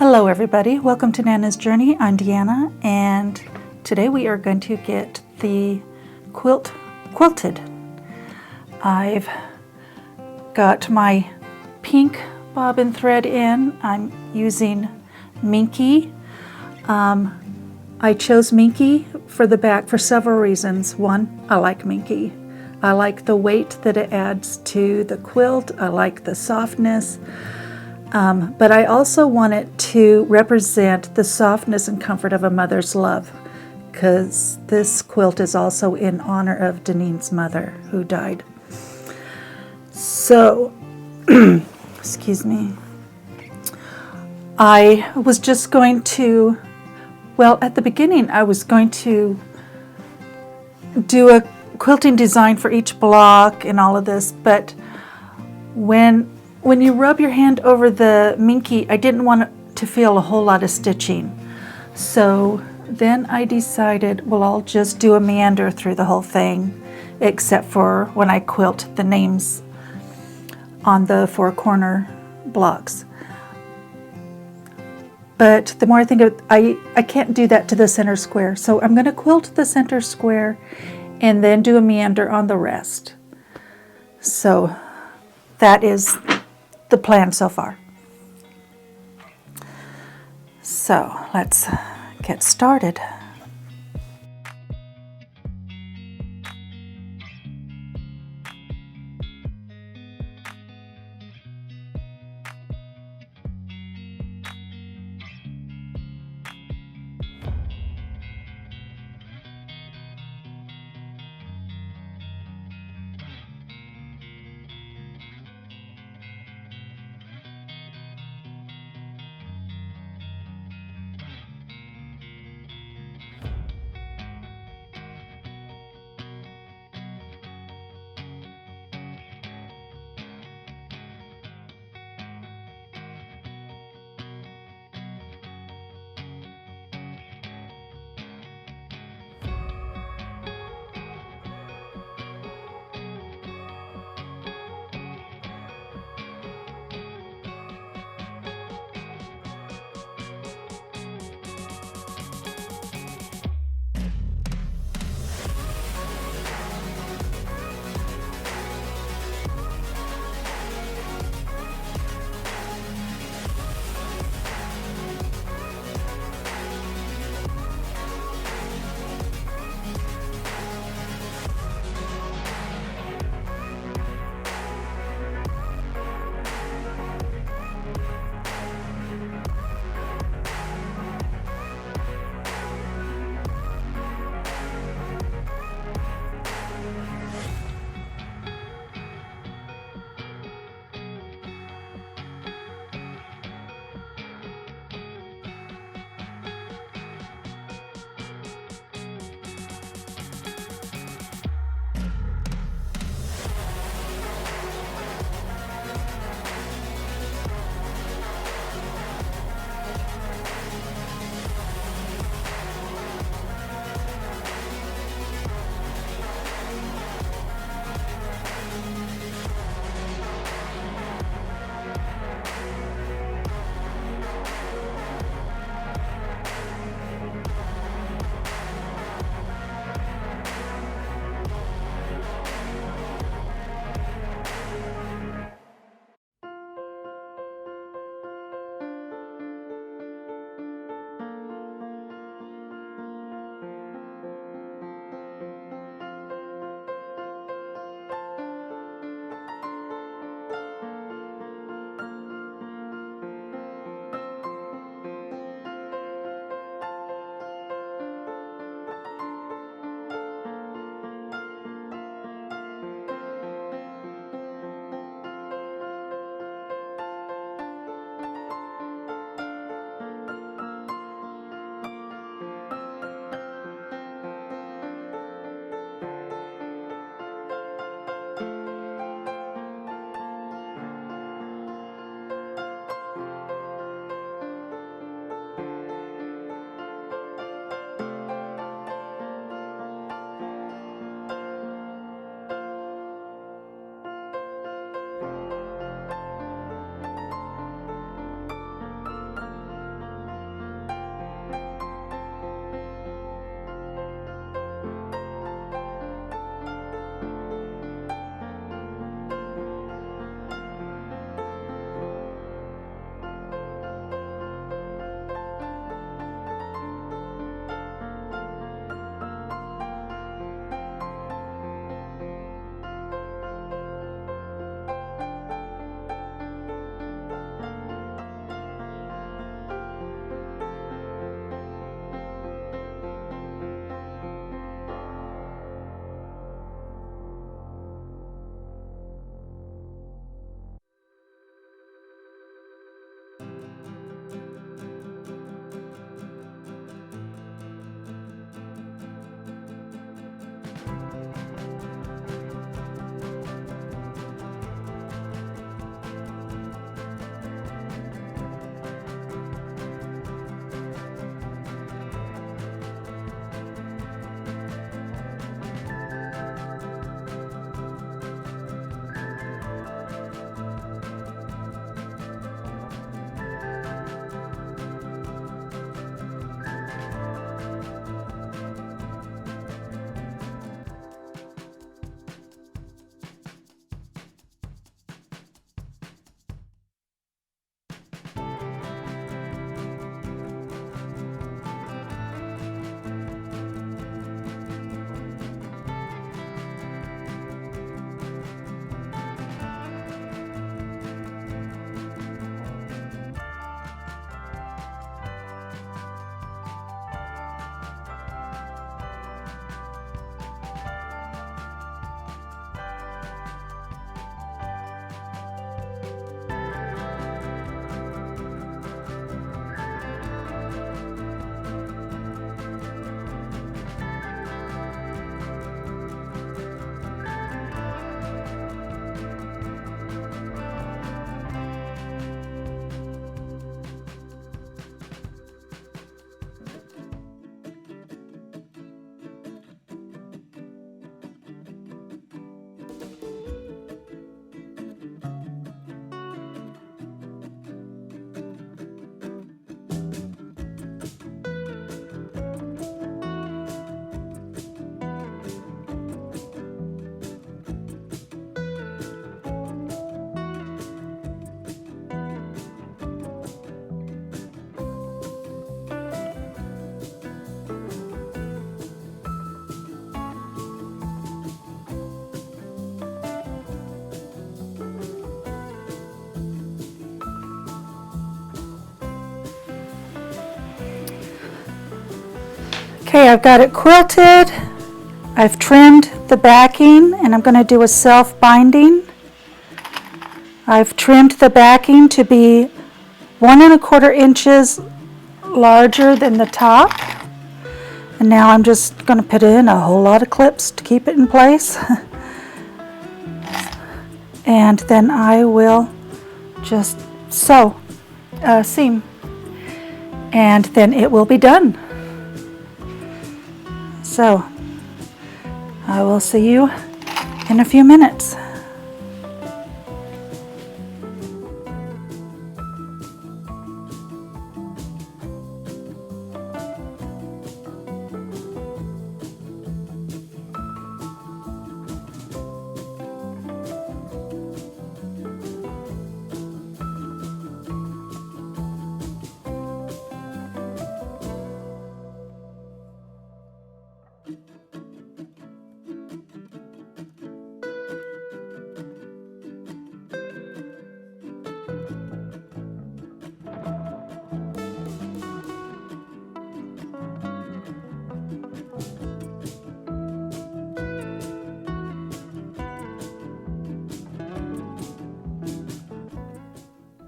Hello everybody, welcome to Nana's Journey. I'm Deanna and today we are going to get the quilt quilted. I've got my pink bobbin thread in. I'm using Minky. I chose Minky for the back for several reasons. One, I like Minky. I like the weight that it adds to the quilt. I like the softness. But I also want it to represent the softness and comfort of a mother's love, because this quilt is also in honor of Denene's mother who died. So, excuse me, I was just going to, well, at the beginning I was going to do a quilting design for each block and all of this, but when you rub your hand over the Minky, I didn't want to feel a whole lot of stitching. So then I decided, well, I'll just do a meander through the whole thing, except for when I quilt the names on the four corner blocks. But the more I think of it, I can't do that to the center square. So I'm going to quilt the center square and then do a meander on the rest. So that is the plan so far. So let's get started. Okay, I've got it quilted. I've trimmed the backing and I'm going to do a self-binding. I've trimmed the backing to be 1¼ inches larger than the top. And now I'm just going to put in a whole lot of clips to keep it in place. And then I will just sew a seam. And then it will be done. So I will see you in a few minutes.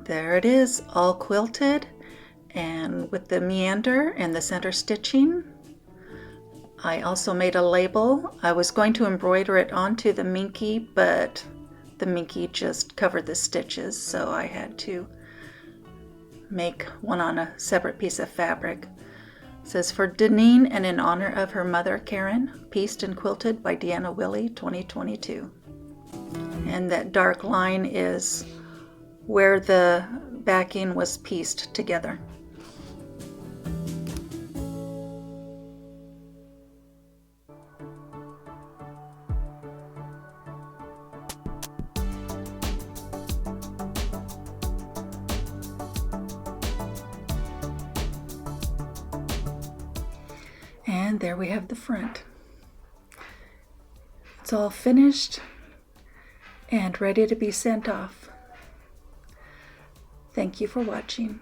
There it is, all quilted and with the meander and the center stitching. I also made a label. I was going to embroider it onto the minky, but the minky just covered the stitches, so I had to make one on a separate piece of fabric. It says, for Denene and in honor of her mother Karen, pieced and quilted by Deanna Willie, 2022. And that dark line is where the backing was pieced together. And there we have the front. It's all finished and ready to be sent off. Thank you for watching.